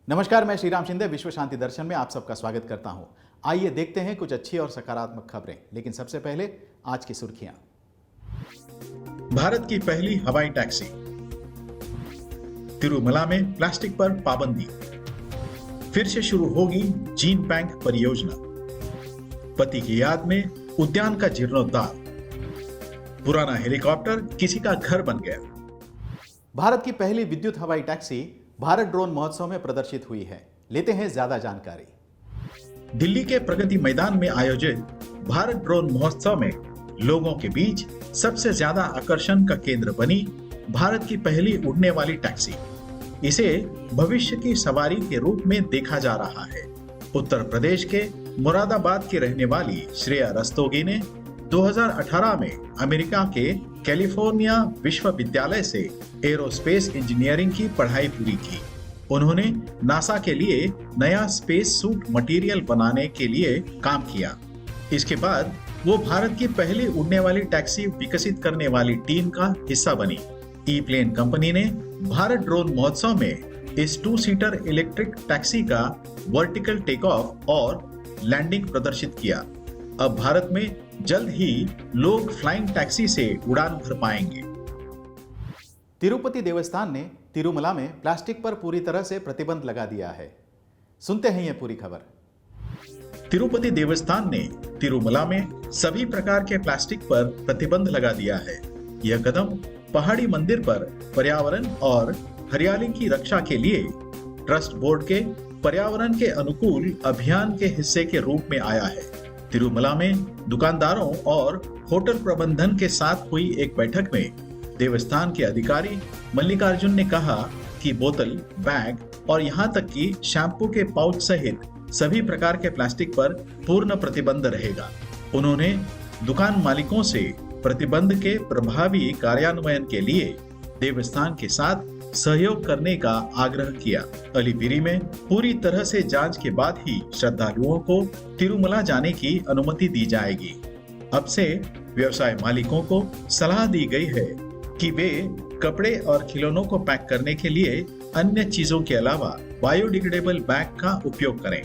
नमस्कार, मैं श्रीराम शिंदे विश्व शांति दर्शन में आप सबका स्वागत करता हूं। आइए देखते हैं कुछ अच्छी और सकारात्मक खबरें, लेकिन सबसे पहले आज की सुर्खियां। भारत की पहली हवाई टैक्सी, तिरुमला में प्लास्टिक पर पाबंदी, फिर से शुरू होगी जीन बैंक परियोजना, पति की याद में उद्यान का जीर्णोद्धार, पुराना हेलीकॉप्टर किसी का घर बन गया। भारत की पहली विद्युत हवाई टैक्सी भारत ड्रोन महोत्सव में प्रदर्शित हुई है। लेते हैं ज्यादा जानकारी। दिल्ली के प्रगति मैदान में आयोजित भारत ड्रोन महोत्सव में लोगों के बीच सबसे ज्यादा आकर्षण का केंद्र बनी भारत की पहली उड़ने वाली टैक्सी। इसे भविष्य की सवारी के रूप में देखा जा रहा है। उत्तर प्रदेश के मुरादाबाद की रहने वाली श्रेया रस्तोगी ने 2018 में अमेरिका के कैलिफोर्निया विश्वविद्यालय से एरोस्पेस इंजीनियरिंग की पढ़ाई पूरी की। उन्होंने नासा के लिए नया स्पेस सूट मटेरियल बनाने के लिए काम किया। इसके बाद वो भारत की पहली उड़ने वाली टैक्सी विकसित करने वाली टीम का हिस्सा बनी। ई प्लेन कंपनी ने भारत ड्रोन महोत्सव में इस 2 सीटर इलेक्ट्रिक टैक्सी का वर्टिकल टेक ऑफ और लैंडिंग प्रदर्शित किया। अब भारत में जल्द ही लोग फ्लाइंग टैक्सी से उड़ान भर पाएंगे। तिरुपति देवस्थान ने तिरुमला में प्लास्टिक पर पूरी तरह से प्रतिबंध लगा दिया है। सुनते हैं ये पूरी खबर। तिरुपति देवस्थान ने तिरुमला में सभी प्रकार के प्लास्टिक पर प्रतिबंध लगा दिया है। यह कदम पहाड़ी मंदिर पर पर्यावरण और हरियाली की रक्षा के लिए ट्रस्ट बोर्ड के पर्यावरण के अनुकूल अभियान के हिस्से के रूप में आया है। तिरुमला में दुकानदारों और होटल प्रबंधन के साथ हुई एक बैठक में देवस्थान के अधिकारी मल्लिकार्जुन ने कहा कि बोतल, बैग और यहाँ तक कि शैम्पू के पाउच सहित सभी प्रकार के प्लास्टिक पर पूर्ण प्रतिबंध रहेगा। उन्होंने दुकान मालिकों से प्रतिबंध के प्रभावी कार्यान्वयन के लिए देवस्थान के साथ सहयोग करने का आग्रह किया। अलीपिरी में पूरी तरह से जांच के बाद ही श्रद्धालुओं को तिरुमला जाने की अनुमति दी जाएगी। अब से व्यवसाय मालिकों को सलाह दी गई है कि वे कपड़े और खिलौनों को पैक करने के लिए अन्य चीजों के अलावा बायोडिग्रेडेबल बैग का उपयोग करें।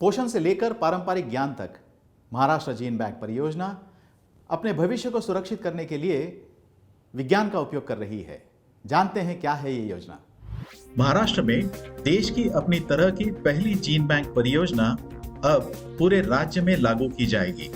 पोषण से लेकर पारंपरिक ज्ञान तक महाराष्ट्र जीन बैंक परियोजना अपने भविष्य को सुरक्षित करने के लिए विज्ञान का उपयोग कर रही है। जानते हैं क्या है ये योजना। महाराष्ट्र में देश की अपनी तरह की पहली जीन बैंक परियोजना अब पूरे राज्य में लागू की जाएगी।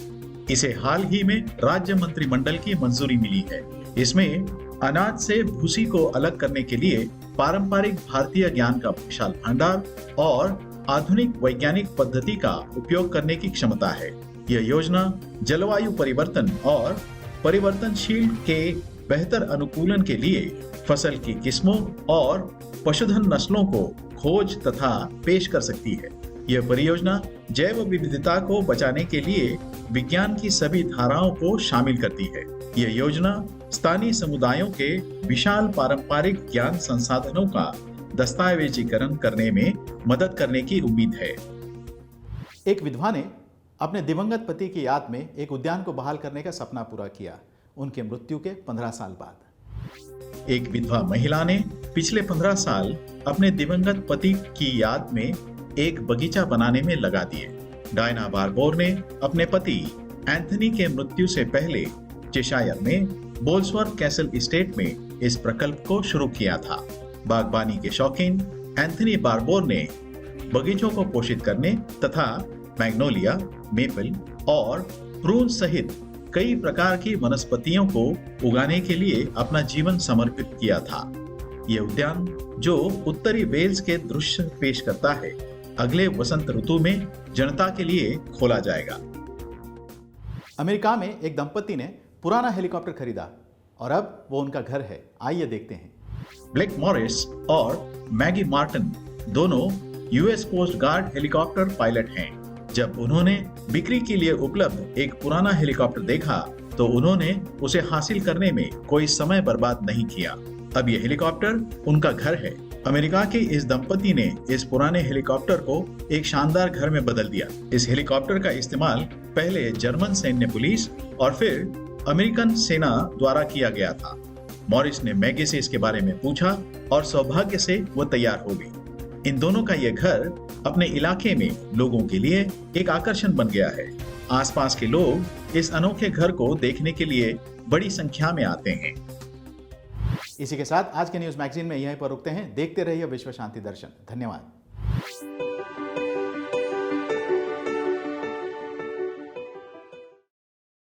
इसे हाल ही में राज्य मंत्रिमंडल की मंजूरी मिली है। इसमें अनाज से भूसी को अलग करने के लिए पारंपरिक भारतीय ज्ञान का विशाल भंडार और आधुनिक वैज्ञानिक पद्धति का उपयोग करने की क्षमता है। यह योजना जलवायु परिवर्तन और परिवर्तनशील के बेहतर अनुकूलन के लिए फसल की किस्मों और पशुधन नस्लों को खोज तथा पेश कर सकती है। यह परियोजना जैव विविधता को बचाने के लिए विज्ञान की सभी धाराओं को शामिल करती है। यह योजना स्थानीय समुदायों के विशाल पारंपरिक ज्ञान संसाधनों का दस्तावेजीकरण करने में मदद करने की उम्मीद है। एक विधवा ने अपने दिवंगत पति की याद में एक उद्यान को बहाल करने का सपना पूरा किया, उनके मृत्यु के 15 साल बाद। एक विधवा महिला ने पिछले 15 साल अपने दिवंगत पति की याद में एक बगीचा बनाने में लगा दिए। डायना बारबोर ने अपने पति एंथनी के मृत्यु से पहले चेशायर में बोल्सवर्थ कैसल एस्टेट में इस प्रकल्प को शुरू किया था। बागबानी के शौकीन एंथनी बारबोर ने बगीचों को पोषित करने तथा मैग्नोलिया, मेपल और प्रून सहित कई प्रकार की वनस्पतियों को उगाने के लिए अपना जीवन समर्पित किया था। यह उद्यान जो उत्तरी वेल्स के दृश्य पेश करता है, अगले वसंत ऋतु में जनता के लिए खोला जाएगा। अमेरिका में एक दंपति ने पुराना हेलीकॉप्टर खरीदा और अब वो उनका घर है। आइए देखते हैं। ब्लेक मॉरिस और मैगी मार्टिन दोनों US coast guard helicopter pilot हैं। जब उन्होंने बिक्री के लिए उपलब्ध एक पुराना हेलीकॉप्टर देखा तो उन्होंने उसे हासिल करने में कोई समय बर्बाद नहीं किया। अब यह हेलीकॉप्टर उनका घर है। अमेरिका के इस दंपति ने इस पुराने हेलीकॉप्टर को एक शानदार घर में बदल दिया। इस हेलीकॉप्टर का इस्तेमाल पहले जर्मन सैन्य पुलिस और फिर अमेरिकन सेना द्वारा किया गया था। मॉरिस ने मैगी से इसके बारे में पूछा और सौभाग्य से वो तैयार हो गई। इन दोनों का ये घर अपने इलाके में लोगों के लिए एक आकर्षण बन गया है। आसपास के लोग इस अनोखे घर को देखने के लिए बड़ी संख्या में आते हैं। इसी के साथ आज के न्यूज मैगजीन में यहीं पर रुकते हैं। देखते रहिए विश्व शांति दर्शन। धन्यवाद।